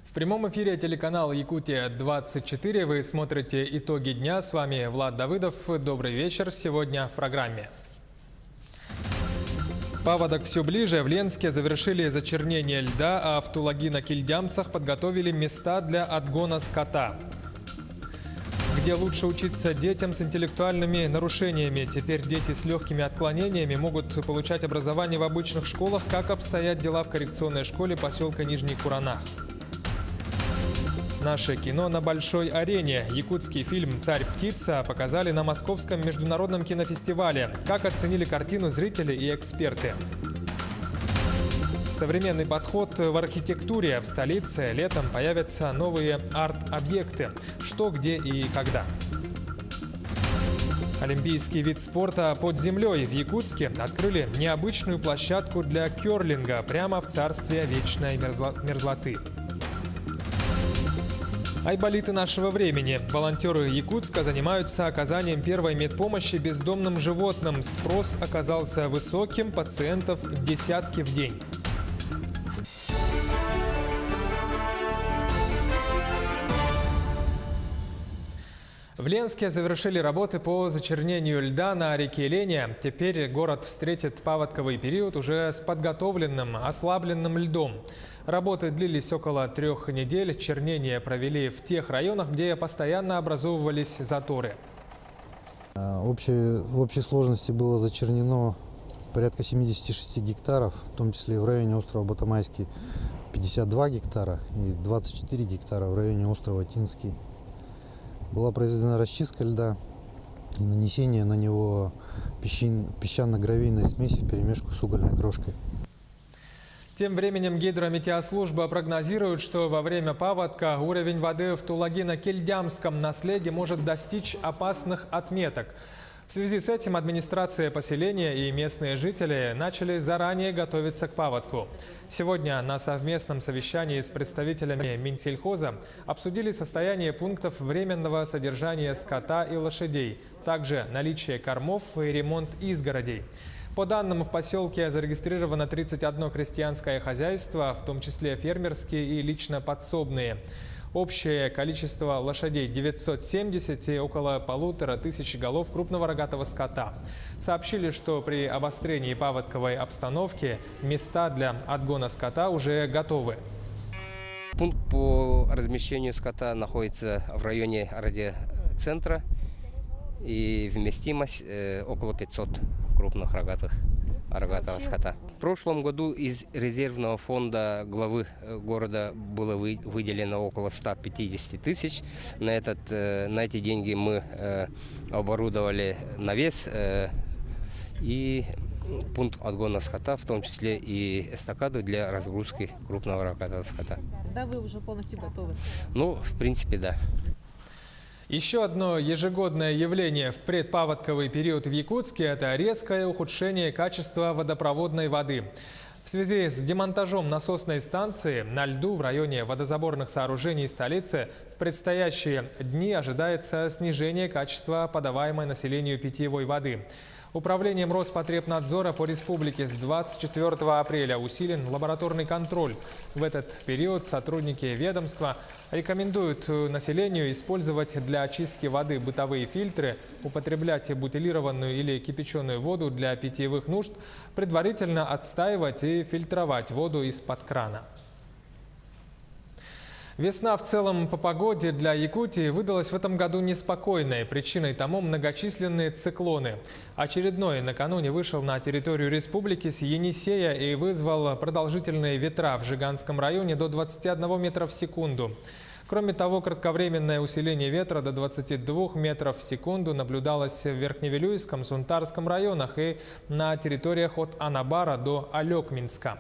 В прямом эфире телеканала «Якутия-24» вы смотрите «Итоги дня». С вами Влад Давыдов. Добрый вечер. Сегодня в программе. Паводок все ближе. В Ленске завершили зачернение льда, а в Тулаги-на-Кильдямцах подготовили места для отгона скота. Где лучше учиться детям с интеллектуальными нарушениями? Теперь дети с легкими отклонениями могут получать образование в обычных школах. Как обстоят дела в коррекционной школе поселка Нижний Куранах? Наше кино на большой арене. Якутский фильм «Царь-птица» показали на Московском международном кинофестивале. Как оценили картину зрители и эксперты? Современный подход в архитектуре. В столице летом появятся новые арт-объекты. Что, где и когда? Олимпийский вид спорта под землей. В Якутске открыли необычную площадку для керлинга прямо в царстве вечной мерзлоты. Айболиты нашего времени. Волонтеры Якутска занимаются оказанием первой медпомощи бездомным животным. Спрос оказался высоким, пациентов десятки в день. В Ленске завершили работы по зачернению льда на реке Леня. Теперь город встретит паводковый период уже с подготовленным, ослабленным льдом. Работы длились около 3 недель. Чернение провели в тех районах, где постоянно образовывались заторы. В общей сложности было зачернено порядка 76 гектаров, в том числе и в районе острова Батамайский 52 гектара и 24 гектара в районе острова Тинский. Была произведена расчистка льда и нанесение на него песчано-гравийной смеси вперемешку с угольной крошкой. Тем временем гидрометеослужба прогнозирует, что во время паводка уровень воды в Тулаги-на-Кильдямском наследии может достичь опасных отметок. В связи с этим администрация поселения и местные жители начали заранее готовиться к паводку. Сегодня на совместном совещании с представителями Минсельхоза обсудили состояние пунктов временного содержания скота и лошадей, также наличие кормов и ремонт изгородей. По данным, в поселке зарегистрировано 31 крестьянское хозяйство, в том числе фермерские и лично подсобные. Общее количество лошадей 970 и около 1500 голов крупного рогатого скота. Сообщили, что при обострении паводковой обстановки места для отгона скота уже готовы. Пункт по размещению скота находится в районе радиоцентра и вместимость около 500 крупных рогатого скота. В прошлом году из резервного фонда главы города было выделено около 150 тысяч. На эти деньги мы оборудовали навес и пункт отгона скота, в том числе и эстакаду для разгрузки крупного рогатого скота. Тогда вы уже полностью готовы? Ну, в принципе, да. Еще одно ежегодное явление в предпаводковый период в Якутске – это резкое ухудшение качества водопроводной воды. В связи с демонтажом насосной станции на льду в районе водозаборных сооружений столицы в предстоящие дни ожидается снижение качества подаваемой населению питьевой воды. Управлением Роспотребнадзора по республике с 24 апреля усилен лабораторный контроль. В этот период сотрудники ведомства рекомендуют населению использовать для очистки воды бытовые фильтры, употреблять бутилированную или кипяченую воду для питьевых нужд, предварительно отстаивать и фильтровать воду из-под крана. Весна в целом по погоде для Якутии выдалась в этом году неспокойной. Причиной тому многочисленные циклоны. Очередной накануне вышел на территорию республики с Енисея и вызвал продолжительные ветра в Жиганском районе до 21 метра в секунду. Кроме того, кратковременное усиление ветра до 22 метров в секунду наблюдалось в Верхневилюйском, Сунтарском районах и на территориях от Анабара до Алекминска.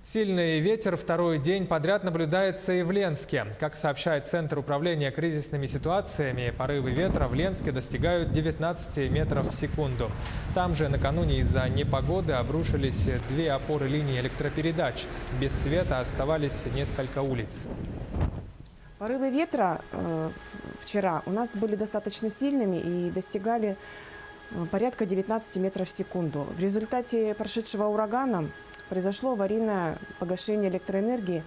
Сильный ветер второй день подряд наблюдается и в Ленске. Как сообщает Центр управления кризисными ситуациями, порывы ветра в Ленске достигают 19 метров в секунду. Там же накануне из-за непогоды обрушились 2 опоры линии электропередач. Без света оставались несколько улиц. Порывы ветра вчера у нас были достаточно сильными и достигали порядка 19 метров в секунду. В результате прошедшего урагана произошло аварийное погашение электроэнергии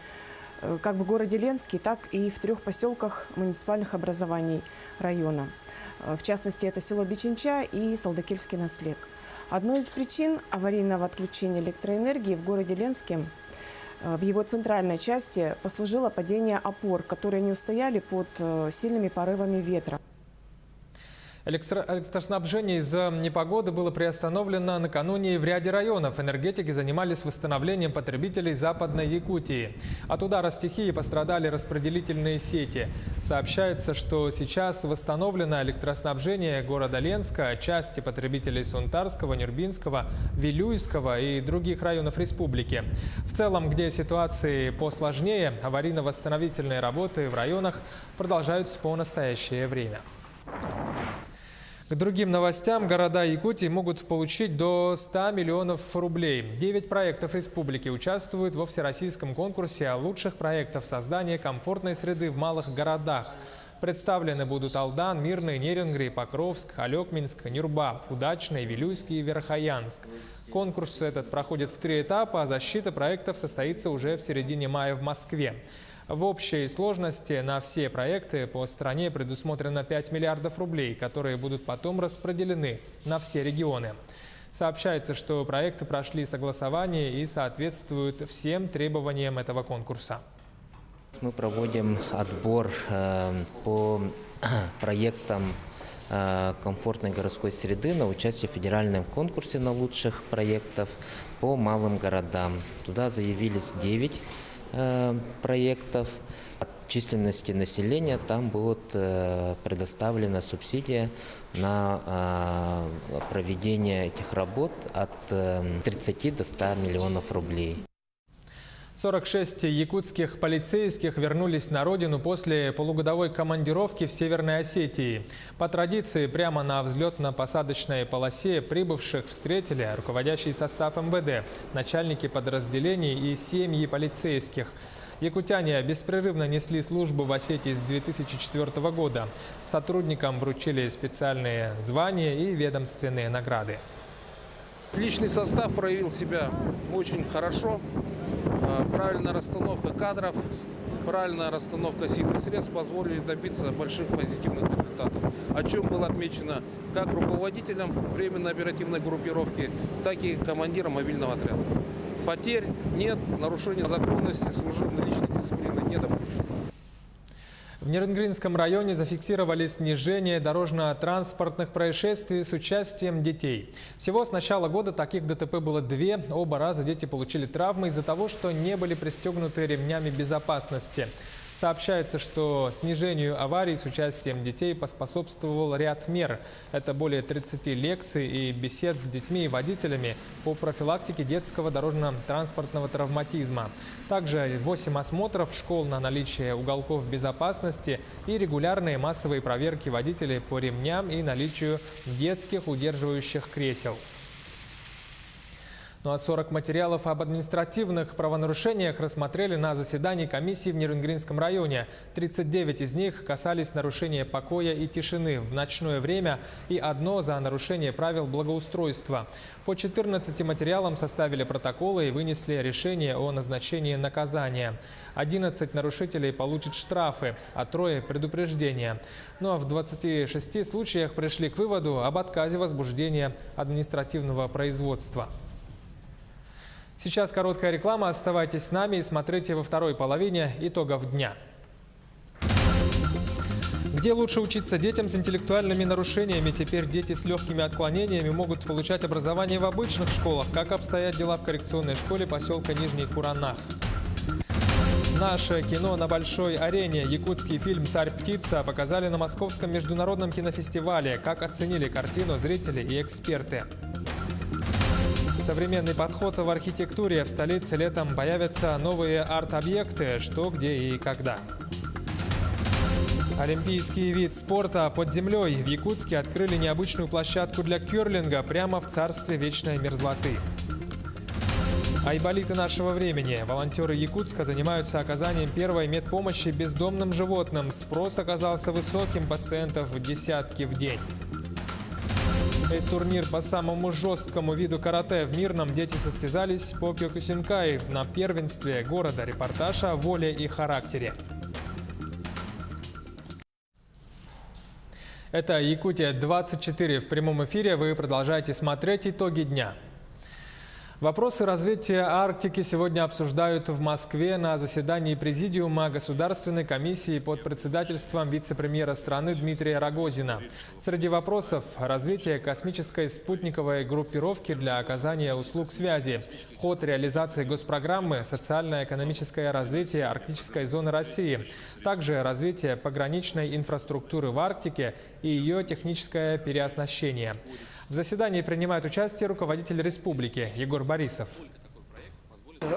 как в городе Ленске, так и в 3 поселках муниципальных образований района. В частности, это село Бичинча и Салдыкельский наследник. Одной из причин аварийного отключения электроэнергии в городе Ленске в его центральной части послужило падение опор, которые не устояли под сильными порывами ветра. Электроснабжение из-за непогоды было приостановлено накануне в ряде районов. Энергетики занимались восстановлением потребителей Западной Якутии. От удара стихии пострадали распределительные сети. Сообщается, что сейчас восстановлено электроснабжение города Ленска, части потребителей Сунтарского, Нюрбинского, Вилюйского и других районов республики. В целом, где ситуации посложнее, аварийно-восстановительные работы в районах продолжаются по настоящее время. К другим новостям. Города Якутии могут получить до 100 миллионов рублей. 9 проектов республики участвуют во всероссийском конкурсе лучших проектов создания комфортной среды в малых городах. Представлены будут Алдан, Мирный, Нерингри, Покровск, Алекминск, Нюрба, Удачный, Вилюйский и Верхоянск. Конкурс этот проходит в 3 этапа, а защита проектов состоится уже в середине мая в Москве. В общей сложности на все проекты по стране предусмотрено 5 миллиардов рублей, которые будут потом распределены на все регионы. Сообщается, что проекты прошли согласование и соответствуют всем требованиям этого конкурса. Мы проводим отбор по проектам комфортной городской среды на участие в федеральном конкурсе на лучших проектов по малым городам. Туда заявились 9 проектов. От численности населения там будет предоставлена субсидия на проведение этих работ от 30 до 100 миллионов рублей. 46 якутских полицейских вернулись на родину после полугодовой командировки в Северной Осетии. По традиции, прямо на взлетно-посадочной полосе прибывших встретили руководящий состав МВД, начальники подразделений и семьи полицейских. Якутяне беспрерывно несли службу в Осетии с 2004 года. Сотрудникам вручили специальные звания и ведомственные награды. Личный состав проявил себя очень хорошо. Правильная расстановка кадров, правильная расстановка сил и средств позволили добиться больших позитивных результатов, о чем было отмечено как руководителям временной оперативной группировки, так и командиром мобильного отряда. Потерь нет, нарушения законности, служебной личной дисциплины не допущено. В Нерюнгринском районе зафиксировали снижение дорожно-транспортных происшествий с участием детей. Всего с начала года таких ДТП было 2. Оба раза дети получили травмы из-за того, что не были пристегнуты ремнями безопасности. Сообщается, что снижению аварий с участием детей поспособствовал ряд мер. Это более 30 лекций и бесед с детьми и водителями по профилактике детского дорожно-транспортного травматизма. Также 8 осмотров школ на наличие уголков безопасности и регулярные массовые проверки водителей по ремням и наличию детских удерживающих кресел. Ну а 40 материалов об административных правонарушениях рассмотрели на заседании комиссии в Нерюнгринском районе. 39 из них касались нарушения покоя и тишины в ночное время и 1 за нарушение правил благоустройства. По 14 материалам составили протоколы и вынесли решение о назначении наказания. 11 нарушителей получат штрафы, а 3 – предупреждения. Ну а в 26 случаях пришли к выводу об отказе возбуждения административного производства. Сейчас короткая реклама. Оставайтесь с нами и смотрите во второй половине итогов дня. Где лучше учиться детям с интеллектуальными нарушениями? Теперь дети с легкими отклонениями могут получать образование в обычных школах. Как обстоят дела в коррекционной школе поселка Нижний Куранах? Наше кино на большой арене. Якутский фильм «Царь-птица» показали на Московском международном кинофестивале. Как оценили картину зрители и эксперты? Современный подход в архитектуре. В столице летом появятся новые арт-объекты. Что, где и когда. Олимпийский вид спорта под землей. В Якутске открыли необычную площадку для кёрлинга прямо в царстве вечной мерзлоты. Айболиты нашего времени. Волонтеры Якутска занимаются оказанием первой медпомощи бездомным животным. Спрос оказался высоким, пациентов десятки в день. И турнир по самому жесткому виду карате в Мирном дети состязались по Кёкусинкай на первенстве города. Репортаж о воле и характере. Это Якутия-24 в прямом эфире. Вы продолжаете смотреть итоги дня. Вопросы развития Арктики сегодня обсуждают в Москве на заседании Президиума Государственной комиссии под председательством вице-премьера страны Дмитрия Рогозина. Среди вопросов – развитие космической спутниковой группировки для оказания услуг связи, ход реализации госпрограммы «Социально-экономическое развитие арктической зоны России», также развитие пограничной инфраструктуры в Арктике и ее техническое переоснащение. В заседании принимает участие руководитель республики Егор Борисов.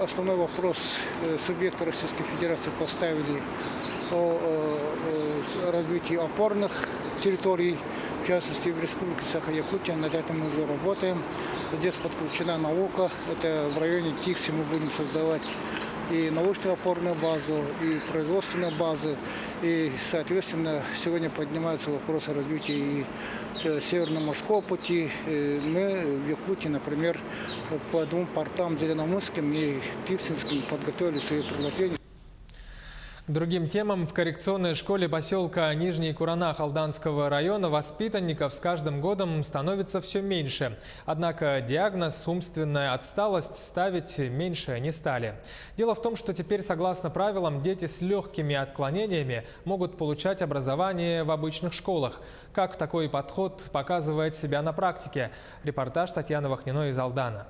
Основной вопрос субъекты Российской Федерации поставили о развитии опорных территорий, в частности в Республике Саха-Якутия. Над этим мы уже работаем. Здесь подключена наука. Это в районе Тихси мы будем создавать и научную опорную базу, и производственную базу. И, соответственно, сегодня поднимаются вопросы развития и Северного морского пути. Мы в Якутии, например, по двум портам Зеленомысским и Тихсинским подготовили свои предложения. К другим темам в коррекционной школе поселка Нижний Куранах Алданского района воспитанников с каждым годом становится все меньше. Однако диагноз «умственная отсталость» ставить меньше не стали. Дело в том, что теперь, согласно правилам, дети с легкими отклонениями могут получать образование в обычных школах. Как такой подход показывает себя на практике? Репортаж Татьяны Вахниной из Алдана.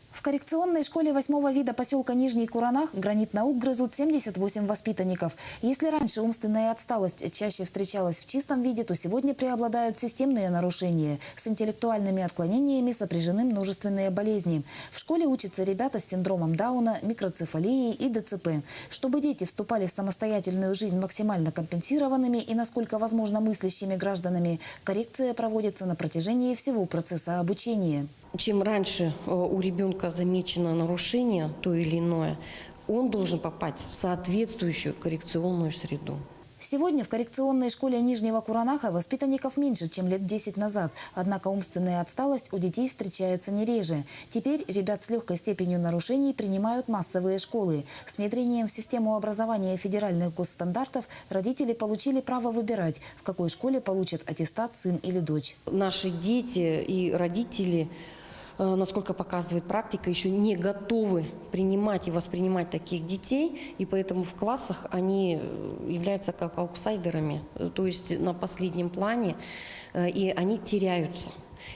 В коррекционной школе 8-го вида поселка Нижний Куранах гранит наук грызут 78 воспитанников. Если раньше умственная отсталость чаще встречалась в чистом виде, то сегодня преобладают системные нарушения. С интеллектуальными отклонениями сопряжены множественные болезни. В школе учатся ребята с синдромом Дауна, микроцефалией и ДЦП. Чтобы дети вступали в самостоятельную жизнь максимально компенсированными и, насколько возможно, мыслящими гражданами, коррекция проводится на протяжении всего процесса обучения. Чем раньше у ребенка замечено нарушение, то или иное, он должен попасть в соответствующую коррекционную среду. Сегодня в коррекционной школе Нижнего Куранаха воспитанников меньше, чем лет 10 назад. Однако умственная отсталость у детей встречается не реже. Теперь ребят с легкой степенью нарушений принимают массовые школы. С внедрением в систему образования федеральных госстандартов родители получили право выбирать, в какой школе получат аттестат сын или дочь. Наши дети и родители, насколько показывает практика, еще не готовы принимать и воспринимать таких детей, и поэтому в классах они являются как аутсайдерами, то есть на последнем плане, и они теряются.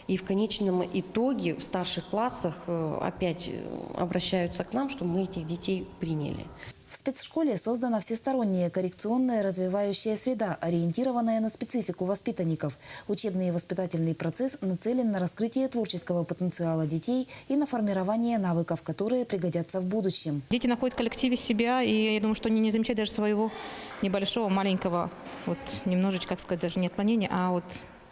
И в конечном итоге в старших классах опять обращаются к нам, чтобы мы этих детей приняли. В спецшколе создана всесторонняя коррекционная развивающая среда, ориентированная на специфику воспитанников. Учебный и воспитательный процесс нацелен на раскрытие творческого потенциала детей и на формирование навыков, которые пригодятся в будущем. Дети находят в коллективе себя, и я думаю, что они не замечают даже своего небольшого, маленького, немножечко, как сказать, даже не отклонения, а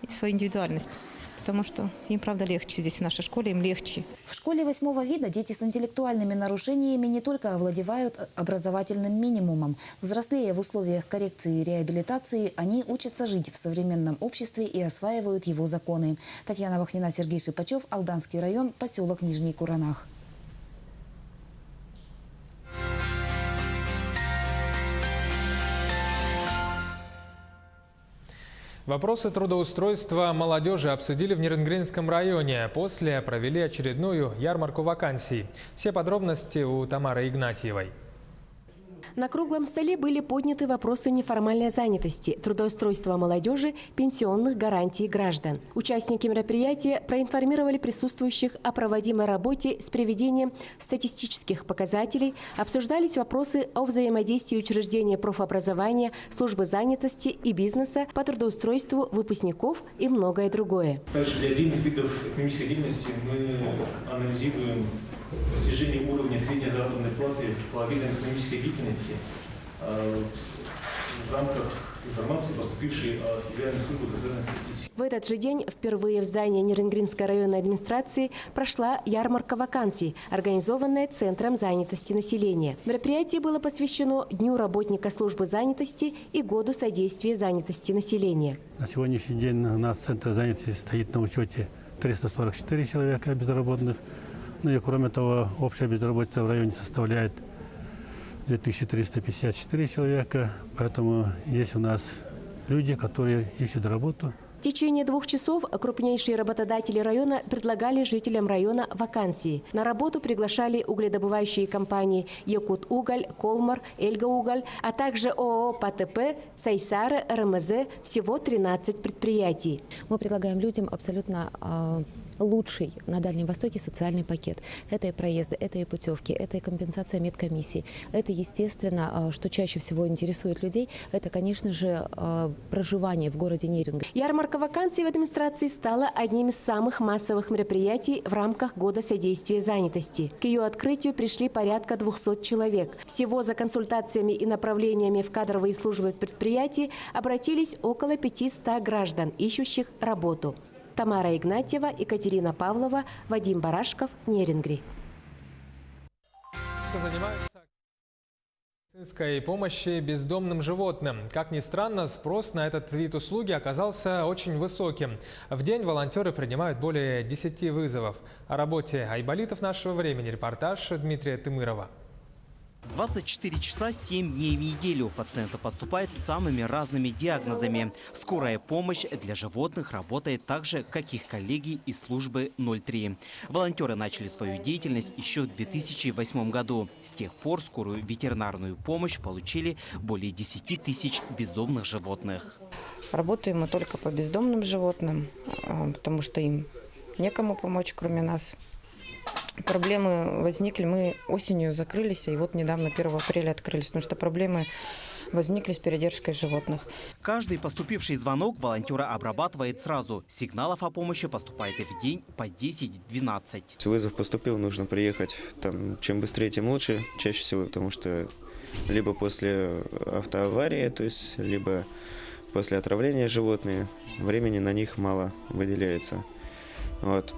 свою индивидуальность. Потому что им, правда, легче здесь, в нашей школе, им легче. В школе 8-го вида дети с интеллектуальными нарушениями не только овладевают образовательным минимумом. Взрослея в условиях коррекции и реабилитации, они учатся жить в современном обществе и осваивают его законы. Татьяна Вахнина, Сергей Шипачев, Алданский район, поселок Нижний Куранах. Вопросы трудоустройства молодежи обсудили в Нерюнгринском районе. После провели очередную ярмарку вакансий. Все подробности у Тамары Игнатьевой. На круглом столе были подняты вопросы неформальной занятости, трудоустройства молодежи, пенсионных гарантий граждан. Участники мероприятия проинформировали присутствующих о проводимой работе с приведением статистических показателей, обсуждались вопросы о взаимодействии учреждения профобразования, службы занятости и бизнеса по трудоустройству выпускников и многое другое. Также для отдельных видов экономической деятельности мы анализируем достижение уровня средней заработной платы по видам экономической деятельности. в рамках информации, поступившей от Федеральной службы государственной статистики. В этот же день впервые в здании Нерюнгринской районной администрации прошла ярмарка вакансий, организованная Центром занятости населения. Мероприятие было посвящено Дню работника службы занятости и Году содействия занятости населения. На сегодняшний день у нас Центр занятости стоит на учете 344 человека безработных. Ну и кроме того, общая безработица в районе составляет 2354 человека. Поэтому есть у нас люди, которые ищут работу. В течение 2 часов крупнейшие работодатели района предлагали жителям района вакансии. На работу приглашали угледобывающие компании «Якутуголь», «Колмар», «Эльгауголь», а также ООО «ПТП», «Сайсары», «РМЗ». Всего 13 предприятий. Мы предлагаем людям абсолютно лучший на Дальнем Востоке социальный пакет. Это и проезды, это и путевки, это и компенсация медкомиссии. Это, естественно, что чаще всего интересует людей, это, конечно же, проживание в городе Нерюнгри. Ярмарка вакансий в администрации стала одним из самых массовых мероприятий в рамках Года содействия занятости. К ее открытию пришли порядка 200 человек. Всего за консультациями и направлениями в кадровые службы предприятий обратились около 500 граждан, ищущих работу. Тамара Игнатьева, Екатерина Павлова, Вадим Барашков, Нерюнгри. Занимаются медицинской помощи бездомным животным. Как ни странно, спрос на этот вид услуги оказался очень высоким. В день волонтеры принимают более 10 вызовов. О работе айболитов нашего времени репортаж Дмитрия Тымырова. 24 часа 7 дней в неделю пациенты поступают с самыми разными диагнозами. Скорая помощь для животных работает так же, как их коллеги из службы 03. Волонтеры начали свою деятельность еще в 2008 году. С тех пор скорую ветеринарную помощь получили более 10 тысяч бездомных животных. Работаем мы только по бездомным животным, потому что им некому помочь, кроме нас. Проблемы возникли, мы осенью закрылись, и вот недавно, 1 апреля, открылись, потому что проблемы возникли с передержкой животных. Каждый поступивший звонок волонтера обрабатывает сразу. Сигналов о помощи поступает в день по 10-12. Вызов поступил, нужно приехать. Чем быстрее, тем лучше, чаще всего, потому что либо после автоаварии, то есть либо после отравления животные, времени на них мало выделяется.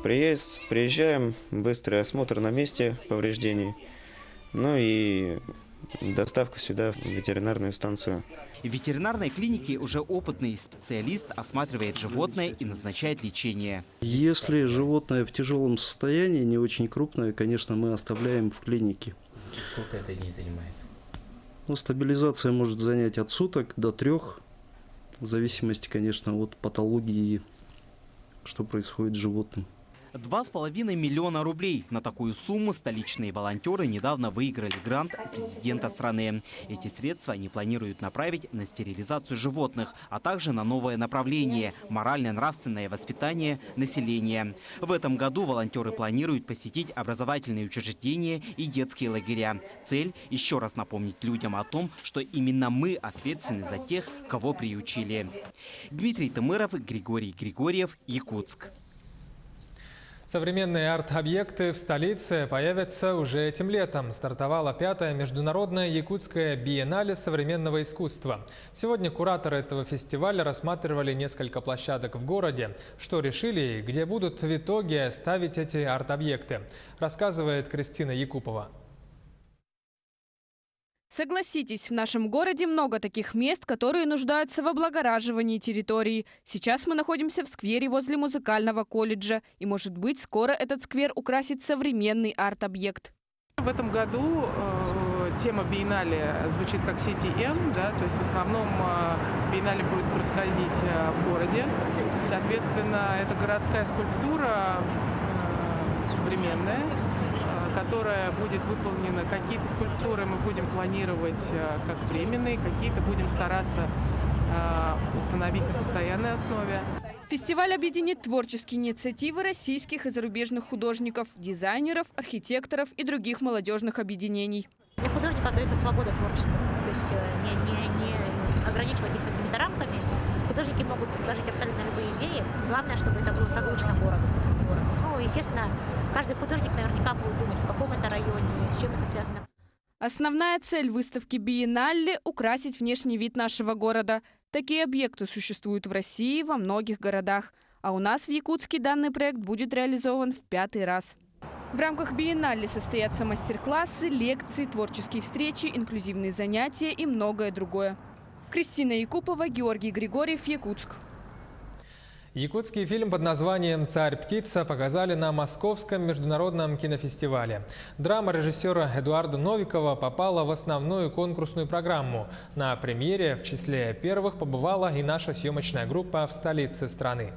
Приезжаем, быстрый осмотр на месте повреждений, ну и доставка сюда, в ветеринарную станцию. В ветеринарной клинике уже опытный специалист осматривает животное и назначает лечение. Если животное в тяжелом состоянии, не очень крупное, конечно, мы оставляем в клинике. Сколько это дней занимает? Стабилизация может занять от суток до 3, в зависимости, конечно, от патологии, что происходит с животным. 2,5 миллиона рублей. На такую сумму столичные волонтеры недавно выиграли грант президента страны. Эти средства они планируют направить на стерилизацию животных, а также на новое направление – морально-нравственное воспитание населения. В этом году волонтеры планируют посетить образовательные учреждения и детские лагеря. Цель – еще раз напомнить людям о том, что именно мы ответственны за тех, кого приучили. Дмитрий Тымыров, Григорий Григорьев, Якутск. Современные арт-объекты в столице появятся уже этим летом. Стартовала 5-я международная якутская биеннале современного искусства. Сегодня кураторы этого фестиваля рассматривали несколько площадок в городе. Что решили и где будут в итоге ставить эти арт-объекты, рассказывает Кристина Якупова. Согласитесь, в нашем городе много таких мест, которые нуждаются в облагораживании территории. Сейчас мы находимся в сквере возле музыкального колледжа. И, может быть, скоро этот сквер украсит современный арт-объект. В этом году тема биеннале звучит как CTM, да, то есть в основном биеннале будет происходить в городе. Соответственно, это городская скульптура современная, которая будет выполнена. Какие-то скульптуры мы будем планировать как временные, какие-то будем стараться установить на постоянной основе. Фестиваль объединит творческие инициативы российских и зарубежных художников, дизайнеров, архитекторов и других молодежных объединений. Для художника отдается свобода творчества, то есть не ограничивать их какими-то рамками. Художники могут предложить абсолютно любые идеи. Главное, чтобы это было созвучно городу. Ну, естественно, каждый художник наверняка будет думать, в каком это районе, с чем это связано. Основная цель выставки «Биеннале» – украсить внешний вид нашего города. Такие объекты существуют в России во многих городах. А у нас в Якутске данный проект будет реализован в 5-й раз. В рамках «Биеннале» состоятся мастер-классы, лекции, творческие встречи, инклюзивные занятия и многое другое. Кристина Якупова, Георгий Григорьев, Якутск. Якутский фильм под названием «Царь-птица» показали на Московском международном кинофестивале. Драма режиссера Эдуарда Новикова попала в основную конкурсную программу. На премьере в числе первых побывала и наша съемочная группа в столице страны.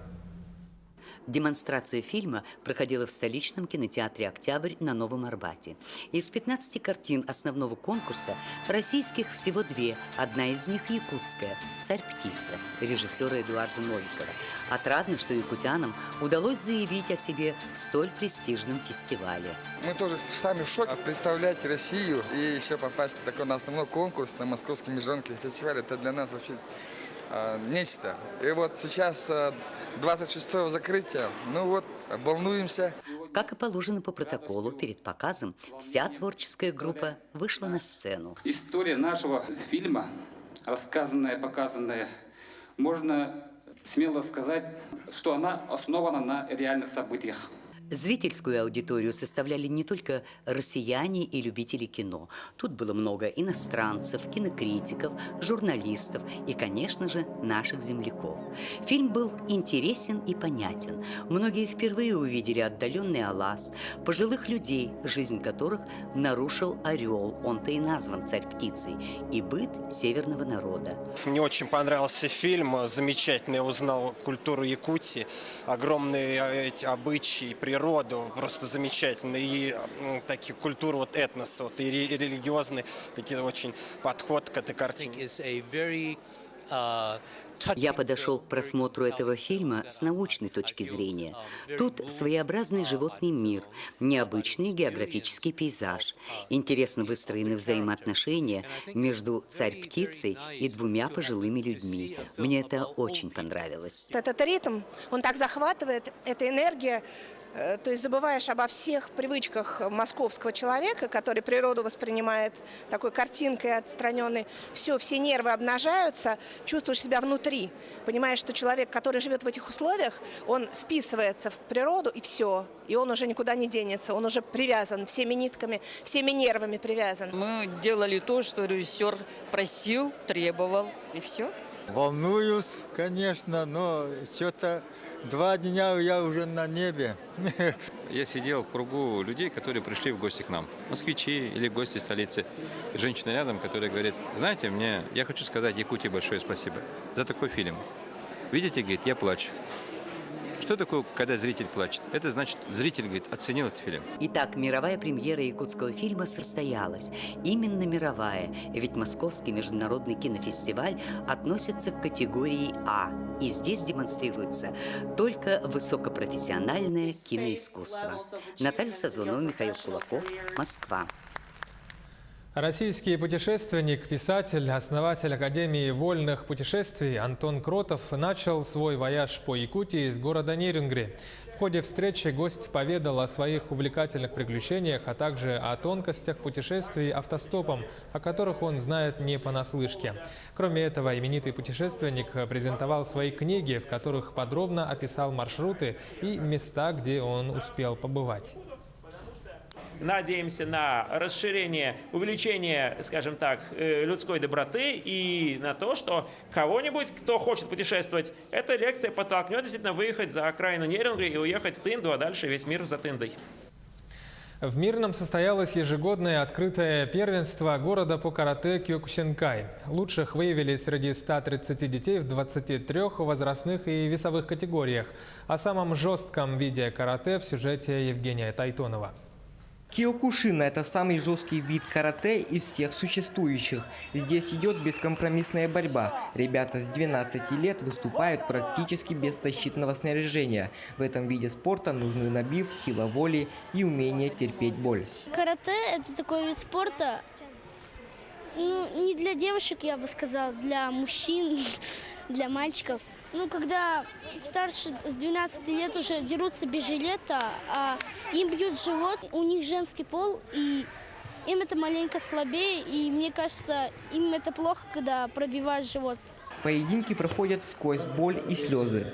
Демонстрация фильма проходила в столичном кинотеатре «Октябрь» на Новом Арбате. Из 15 картин основного конкурса российских всего 2. Одна из них якутская «Царь-птица» режиссера Эдуарда Новикова. Отрадно, что якутянам удалось заявить о себе в столь престижном фестивале. Мы тоже сами в шоке. Представлять Россию и еще попасть на основной конкурс на Московский международный фестиваль, это для нас вообще нечто. И вот сейчас 26-го закрытия, волнуемся. Как и положено по протоколу, перед показом вся творческая группа вышла на сцену. История нашего фильма, рассказанная, показанная, можно смело сказать, что она основана на реальных событиях. Зрительскую аудиторию составляли не только россияне и любители кино. Тут было много иностранцев, кинокритиков, журналистов и, конечно же, наших земляков. Фильм был интересен и понятен. Многие впервые увидели отдаленный Алас, пожилых людей, жизнь которых нарушил орел, он-то и назван «Царь-птицей», и быт северного народа. Мне очень понравился фильм, замечательно, я узнал культуру Якутии, огромные обычаи, природу, просто замечательно, и такие культуру этноса, и религиозный, такие очень подход к этой картине. Я подошел к просмотру этого фильма с научной точки зрения. Тут своеобразный животный мир, необычный географический пейзаж, интересно выстроены взаимоотношения между царь-птицей и 2 пожилыми людьми. Мне это очень понравилось. Этот ритм, он так захватывает, эта энергия. То есть забываешь обо всех привычках московского человека, который природу воспринимает такой картинкой отстраненной. Все нервы обнажаются, чувствуешь себя внутри. Понимаешь, что человек, который живет в этих условиях, он вписывается в природу и все. И он уже никуда не денется, он уже привязан всеми нитками, всеми нервами привязан. Мы делали то, что режиссер просил, требовал, и все. Волнуюсь, конечно, но что-то 2 дня я уже на небе. Я сидел в кругу людей, которые пришли в гости к нам. Москвичи или гости столицы. И женщина рядом, которая говорит: знаете, я хочу сказать Якутии большое спасибо за такой фильм. Видите, говорит, я плачу. Что такое, когда зритель плачет? Это значит, зритель, говорит, оценил этот фильм. Итак, мировая премьера якутского фильма состоялась. Именно мировая, ведь Московский международный кинофестиваль относится к категории А. И здесь демонстрируется только высокопрофессиональное киноискусство. Наталья Созвонова, Михаил Кулаков, Москва. Российский путешественник, писатель, основатель Академии вольных путешествий Антон Кротов начал свой вояж по Якутии из города Нерюнгри. В ходе встречи гость поведал о своих увлекательных приключениях, а также о тонкостях путешествий автостопом, о которых он знает не понаслышке. Кроме этого, именитый путешественник презентовал свои книги, в которых подробно описал маршруты и места, где он успел побывать. Надеемся на расширение, увеличение, скажем так, людской доброты и на то, что кого-нибудь, кто хочет путешествовать, эта лекция подтолкнет действительно выехать за окраину Нерюнгри и уехать в Тынду, а дальше весь мир за Тындой. В Мирном состоялось ежегодное открытое первенство города по карате Кёкусинкай. Лучших выявили среди 130 детей в 23 возрастных и весовых категориях. О самом жестком виде карате в сюжете Евгения Тайтонова. Киокушин – это самый жесткий вид карате из всех существующих. Здесь идет бескомпромиссная борьба. Ребята с 12 лет выступают практически без защитного снаряжения. В этом виде спорта нужны набив, сила воли и умение терпеть боль. Карате – это такой вид спорта, не для девушек, я бы сказала, для мужчин, для мальчиков. Когда старше с 12 лет уже дерутся без жилета, а им бьют живот, у них женский пол, и им это маленько слабее, и мне кажется, им это плохо, когда пробивают живот. Поединки проходят сквозь боль и слезы.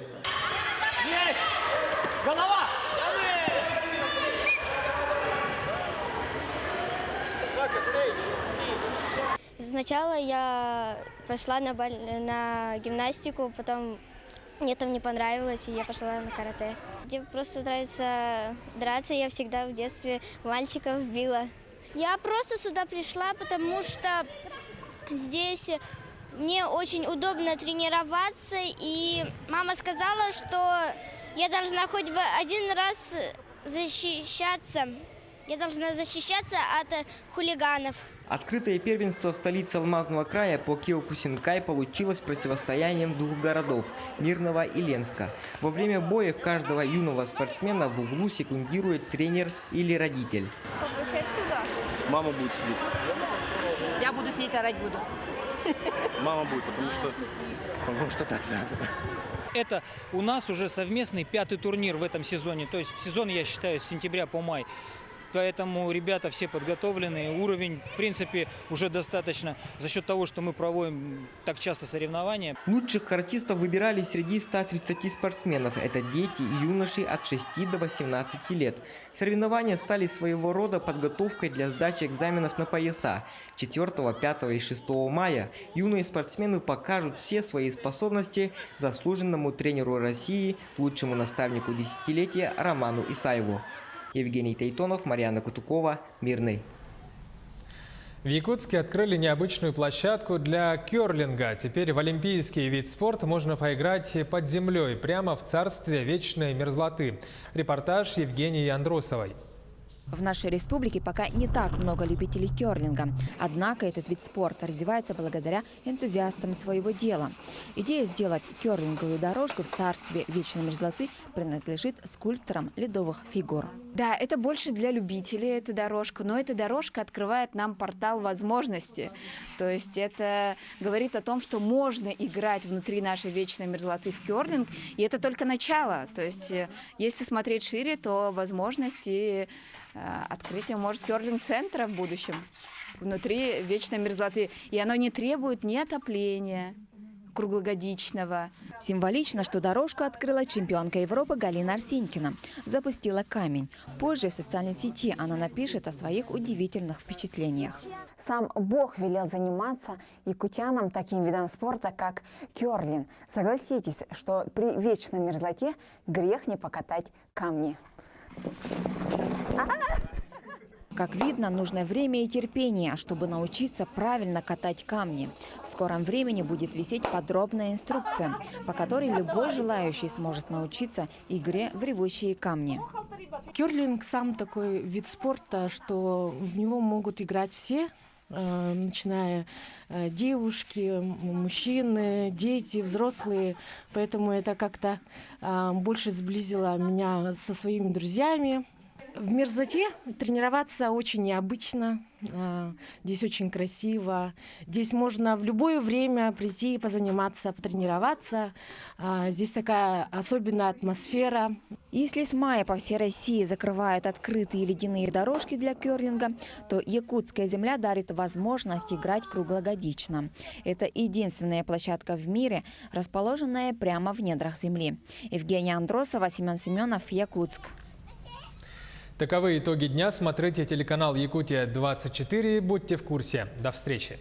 Голова! Сначала я пошла на гимнастику, потом мне там не понравилось, и я пошла на карате. Мне просто нравится драться, я всегда в детстве мальчиков била. Я просто сюда пришла, потому что здесь мне очень удобно тренироваться, и мама сказала, что я должна хоть бы один раз защищаться. Я должна защищаться от хулиганов. Открытое первенство в столице Алмазного края по Киокусинкай получилось противостоянием двух городов – Мирного и Ленска. Во время боя каждого юного спортсмена в углу секундирует тренер или родитель. Мама будет сидеть. Я буду сидеть, орать буду. Мама будет, потому что так надо. Это у нас уже совместный 5-й турнир в этом сезоне. То есть сезон, я считаю, с сентября по май. Поэтому ребята все подготовлены. Уровень, в принципе, уже достаточно за счет того, что мы проводим так часто соревнования. Лучших каратистов выбирали среди 130 спортсменов. Это дети и юноши от 6 до 18 лет. Соревнования стали своего рода подготовкой для сдачи экзаменов на пояса. 4, 5 и 6 мая юные спортсмены покажут все свои способности заслуженному тренеру России, лучшему наставнику десятилетия Роману Исаеву. Евгений Тейтонов, Марьяна Кутукова, Мирный. В Якутске открыли необычную площадку для кёрлинга. Теперь в олимпийский вид спорта можно поиграть под землей, прямо в царстве вечной мерзлоты. Репортаж Евгении Андросовой. В нашей республике пока не так много любителей кёрлинга. Однако этот вид спорта развивается благодаря энтузиастам своего дела. Идея сделать кёрлинговую дорожку в царстве вечной мерзлоты принадлежит скульпторам ледовых фигур. Да, это больше для любителей, эта дорожка, но эта дорожка открывает нам портал возможностей. То есть это говорит о том, что можно играть внутри нашей вечной мерзлоты в кёрлинг, и это только начало. То есть если смотреть шире, то возможности открытие может кёрлинг-центра в будущем внутри вечной мерзлоты. И оно не требует ни отопления круглогодичного. Символично, что дорожку открыла чемпионка Европы Галина Арсенькина. Запустила камень. Позже в социальной сети она напишет о своих удивительных впечатлениях. Сам Бог велел заниматься якутянам таким видом спорта, как кёрлинг. Согласитесь, что при вечной мерзлоте грех не покатать камни. Как видно, нужно время и терпение, чтобы научиться правильно катать камни. В скором времени будет висеть подробная инструкция, по которой любой желающий сможет научиться игре в ревущие камни. Кёрлинг сам такой вид спорта, что в него могут играть все, начиная девушки, мужчины, дети, взрослые. Поэтому это как-то больше сблизило меня со своими друзьями. В мерзлоте тренироваться очень необычно. Здесь очень красиво. Здесь можно в любое время прийти и позаниматься, потренироваться. Здесь такая особенная атмосфера. Если с мая по всей России закрывают открытые ледяные дорожки для кёрлинга, то якутская земля дарит возможность играть круглогодично. Это единственная площадка в мире, расположенная прямо в недрах земли. Евгения Андросова, Семен Семенов, Якутск. Таковы итоги дня. Смотрите телеканал Якутия-24. Будьте в курсе. До встречи.